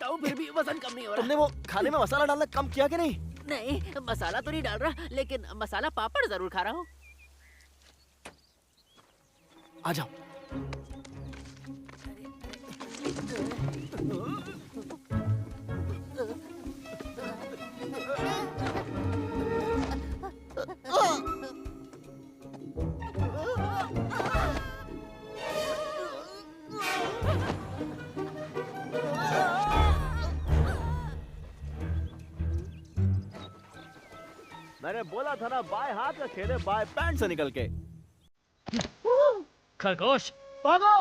खाता हूँ फिर भी वजन कम नहीं हो रहा। तुमने वो खाने में मसाला डालना कम किया कि नहीं? नहीं, मसाला तो नहीं डाल रहा, लेकिन मसाला पापड़ जरूर खा रहा हूँ। आ जाओ। मैंने बोला था ना, बाएं हाथ का खेल है, बाएं पैंट से निकल के। खरगोश भागो!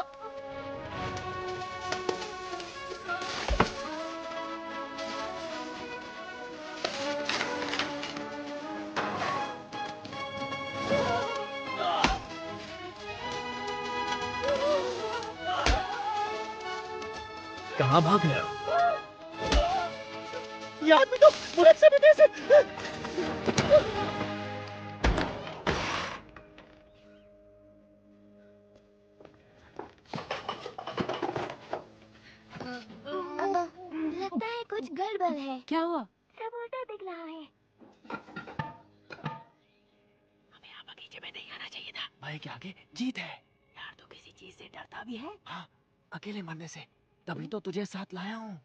कहाँ भाग गया? ये आदमी तो बुलेट से भी तेज है। लगता है कुछ गड़बड़ है। क्या हुआ? सब उल्टा दिख रहा है। हमें यहाँ बगीचे में नहीं आना चाहिए था। भाई के आगे जीत है। यार तू किसी चीज से डरता भी है? हाँ, अकेले मरने से। तभी तो तुझे साथ लाया हूँ।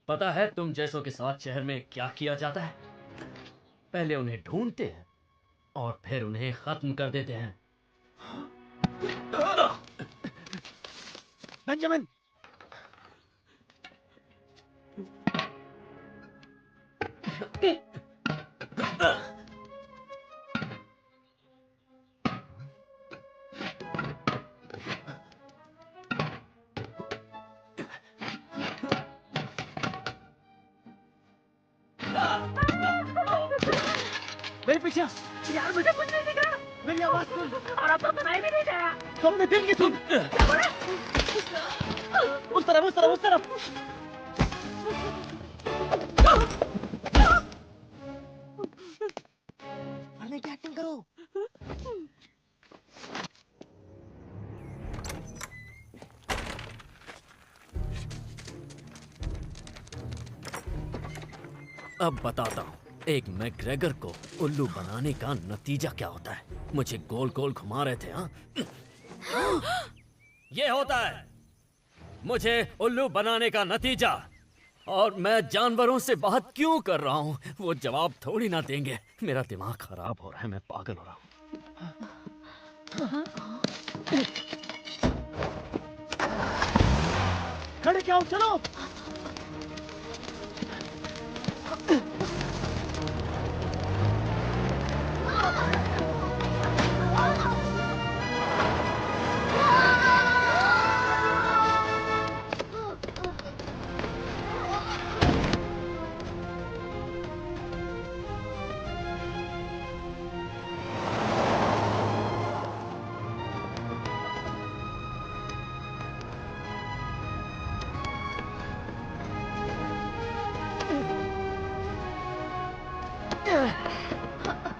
पता है तुम जैसों के साथ शहर में क्या किया जाता है? पहले उन्हें ढूंढते हैं और फिर उन्हें खत्म कर देते हैं। बेंजामिन! मेरे पीछे आ। यार मुझे कुछ नहीं दिख रहा। मेरी आवाज सुन। और अब तो सुनाई भी नहीं दे रहा। तो अपने दिल की सुन। उस तरफ, उस तरफ, उस तरफ। मरने की एक्टिंग करो। अब बताता हूँ एक मैग्रेगर को उल्लू बनाने का नतीजा क्या होता है। मुझे गोल गोल घुमा रहे थे। हाँ, ये होता है मुझे उल्लू बनाने का नतीजा। और मैं जानवरों से बात क्यों कर रहा हूँ, वो जवाब थोड़ी ना देंगे। मेरा दिमाग खराब हो रहा है, मैं पागल हो रहा हूँ। खड़े क्या हो, चलो।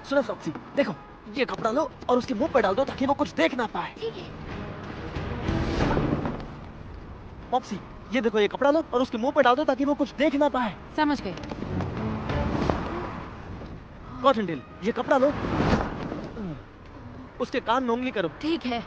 सुनो फॉक्सी, देखो ये कपड़ा लो और उसके मुंह पे डाल दो ताकि वो कुछ देख ना पाए। ठीक है। फॉक्सी, ये देखो ये कपड़ा लो और उसके मुंह पे डाल दो ताकि वो कुछ देख ना पाए। समझ गए। कॉटनटेल, ये कपड़ा लो, उसके कान में उंगली करो। ठीक है।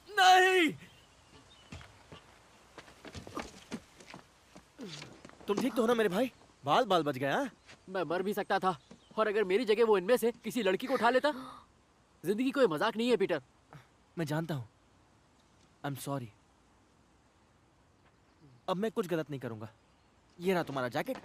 नहीं। तुम ठीक तो हो ना मेरे भाई? बाल बाल बच गया। मैं मर भी सकता था, और अगर मेरी जगह वो इनमें से किसी लड़की को उठा लेता। जिंदगी कोई मजाक नहीं है पीटर। मैं जानता हूँ। I am sorry. अब मैं कुछ गलत नहीं करूंगा। ये रहा तुम्हारा जैकेट।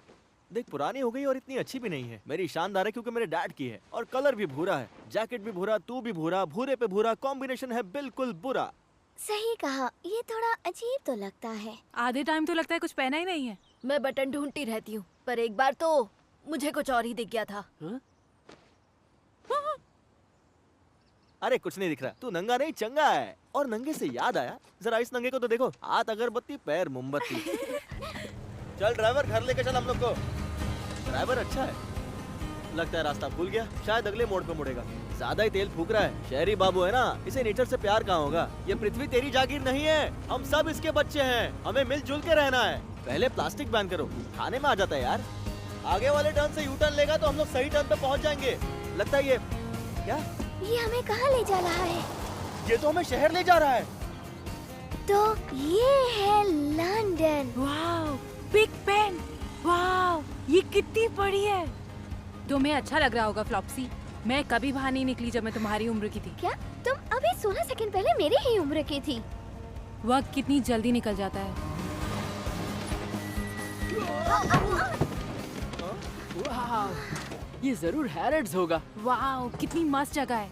देख, पुरानी हो गई और इतनी अच्छी भी नहीं है। मेरी शानदार है क्योंकि मेरे डैड की है, और कलर भी भूरा है। जैकेट भी भूरा, तू भी भूरा, भूरे पे भूरा, कॉम्बिनेशन है बिल्कुल बुरा। सही कहा, ये थोड़ा अजीब तो लगता है। आधे टाइम तो लगता है कुछ पहना ही नहीं है। मैं बटन ढूंढती रहती हूँ, पर एक बार तो मुझे कुछ और ही दिख गया था। अरे कुछ नहीं दिख रहा, तू नंगा नहीं चंगा है। और नंगे से याद आया, जरा इस नंगे को तो देखो, हाथ अगरबत्ती पैर मोमबत्ती। चल ड्राइवर, घर लेके चल हम लोग को। ड्राइवर अच्छा है, लगता है रास्ता भूल गया, शायद अगले मोड़ पे मुड़ेगा। ज्यादा ही तेल फूक रहा है। शहरी बाबू है ना, इसे नेचर से प्यार कहाँ होगा। ये पृथ्वी तेरी जागीर नहीं है, हम सब इसके बच्चे हैं। हमें मिलजुल के रहना है। पहले प्लास्टिक बैन करो, खाने में आ जाता है यार। आगे वाले टर्न से यू टर्न लेगा तो हम लोग सही टर्न पे पहुंच जाएंगे। लगता है ये क्या? ये हमें कहाँ ले जा रहा है? ये तो हमें शहर ले जा रहा है। तो ये है London. Wow, Big Ben. Wow, ये कितनी बड़ी है। तुम्हें अच्छा लग रहा होगा फ्लॉप्सी। मैं कभी बाहर नहीं निकली जब मैं तुम्हारी उम्र की थी। क्या तुम अभी 16 सेकंड पहले मेरी ही उम्र की थी? वक्त कितनी जल्दी निकल जाता है। वाह, ये जरूर हैरड्स होगा। वाओ, कितनी मस्त जगह है।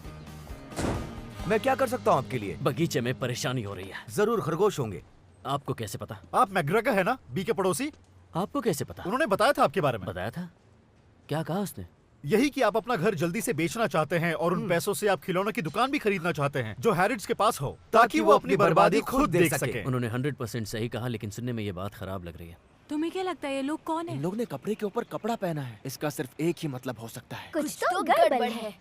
मैं क्या कर सकता हूँ आपके लिए? बगीचे में परेशानी हो रही है। जरूर खरगोश होंगे। आपको कैसे पता? आप मैग्रेगर है ना, बी के पड़ोसी? आपको कैसे पता? उन्होंने बताया था आपके बारे में। बताया था? क्या कहा उसने? यही कि आप अपना घर जल्दी से बेचना चाहते हैं और उन पैसों से आप खिलौनों की दुकान भी खरीदना चाहते हैं जो हैरिड्स के पास हो, ताकि वो अपनी बर्बादी खुद देख सके। उन्होंने 100% सही कहा, लेकिन सुनने में ये बात खराब लग रही है। तुम्हें क्या लगता है ये लोग कौन इन है? लोग ने कपड़े के ऊपर कपड़ा पहना है। इसका सिर्फ एक ही मतलब हो सकता है। कुछ तो गड़बड़ है।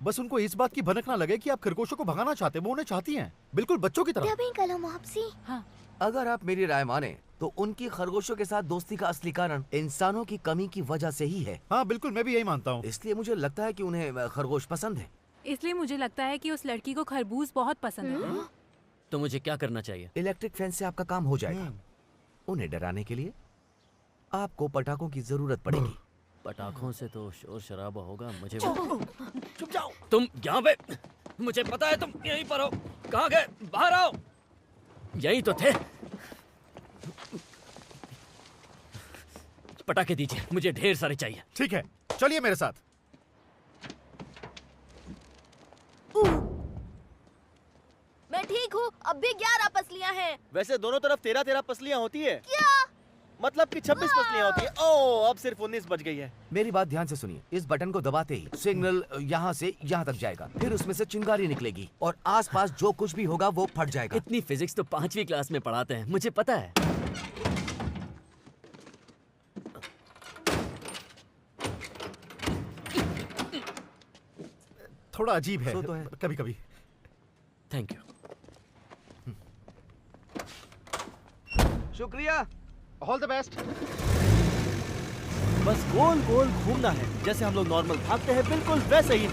बस उनको इस बात की भनक ना लगे कि आप खरगोशों को भगाना चाहते हैं। वो उन्हें चाहती हैं, बिल्कुल बच्चों की तरह। डबिंग करो मॉप्सी। हाँ, अगर आप मेरी राय माने तो उनकी खरगोशों के साथ दोस्ती का असली कारण इंसानों की कमी की वजह से ही है। हाँ बिल्कुल, मैं भी यही मानता हूँ। इसलिए मुझे लगता है कि उन्हें खरगोश पसंद है। इसलिए मुझे लगता है कि उस लड़की को खरबूज बहुत पसंद है। तो मुझे क्या करना चाहिए? इलेक्ट्रिक फेंस से आपका काम हो जाएगा। उन्हें डराने के लिए आपको पटाखों की जरूरत पड़ेगी। पटाखों से तो शोर शराबा होगा। मुझे चुप जाओ। तुम यहाँ पे, मुझे पता है तुम यहीं पर हो। कहाँ गए? बाहर आओ। यहीं तो थे। पटाखे दीजिए, मुझे ढेर सारे चाहिए। ठीक है, चलिए मेरे साथ। मैं ठीक हूँ, अब भी 11 पसलियाँ हैं। वैसे दोनों तरफ 13-13 पसलियां होती है। क्या? मतलब कि 26 पसलियां होती है। ओह, अब सिर्फ 19 बच गई है। मेरी बात ध्यान से सुनिए। इस बटन को दबाते ही सिग्नल यहाँ से यहाँ तक जाएगा, फिर उसमें से चिंगारी निकलेगी और आसपास जो कुछ भी होगा वो फट जाएगा। इतनी फिजिक्स तो 5वीं क्लास में पढ़ाते हैं, मुझे पता है। थोड़ा अजीब है, सो तो है। कभी कभी। Thank you. शुक्रिया। All the best. बस गोल गोल घूमना है, जैसे हम लोग नॉर्मल भागते हैं, बिल्कुल वैसे ही।